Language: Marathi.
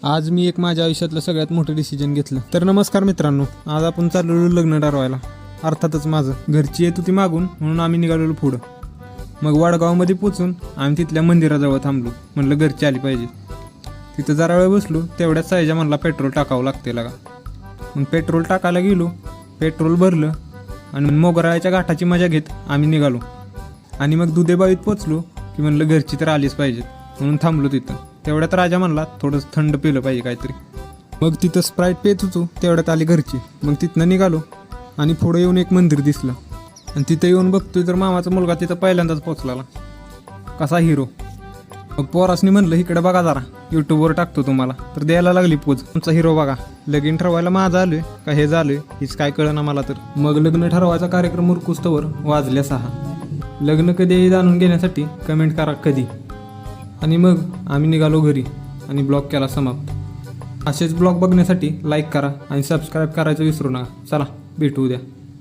आज मी एक माझ्या आयुष्यातलं सगळ्यात मोठं डिसिजन घेतलं. तर नमस्कार मित्रांनो, आज आपण चाललेलो लग्न ठरवायला. अर्थातच माझं. घरची येत होती मागून, म्हणून आम्ही निघालेलो पुढं. मग वडगावमध्ये पोचून आम्ही तिथल्या मंदिराजवळ थांबलो. म्हणलं घरची आली पाहिजे. तिथं जरा वेळ बसलो, तेवढ्यात सायजा म्हणला पेट्रोल टाकावं लागते लागा. मग पेट्रोल टाकायला गेलो, पेट्रोल भरलं आणि मोगराळ्याच्या घाटाची मजा घेत आम्ही निघालो. आणि मग दुधेबावीत पोचलो की म्हणलं घरची तर आलीच पाहिजेत, म्हणून थांबलो तिथं. तेवढ्यात राजा म्हणला थोडंसं थंड पिलं पाहिजे काहीतरी. मग तिथं स्प्राईट पेत होतो, तेवढ्यात आली घरची. मग तिथनं निघालो आणि पुढं येऊन एक मंदिर दिसलं आणि तिथं येऊन बघतोय तर मामाचा मुलगा तिथं पहिल्यांदाच पोचलेला. कसा हिरो. मग पोरासनी म्हणलं इकडे बघा जरा, यूट्यूबवर टाकतो तुम्हाला. तर द्यायला लागली पोच. तुमचा हिरो बघा. लगीन ठरवायला माझं आलोय का हे झालोय हीच काय कळना मला तर. मग लग्न ठरवायचा कार्यक्रम उरकुस्तवर वाजल्या 6. लग्न कधी आहे जाणून घेण्यासाठी कमेंट करा कधी. आणि मग आम्ही निघालो घरी आणि ब्लॉग केला समाप्त. असेच ब्लॉग बघण्यासाठी लाईक करा आणि सबस्क्राईब करायचं विसरू नका. चला भेटू उद्या.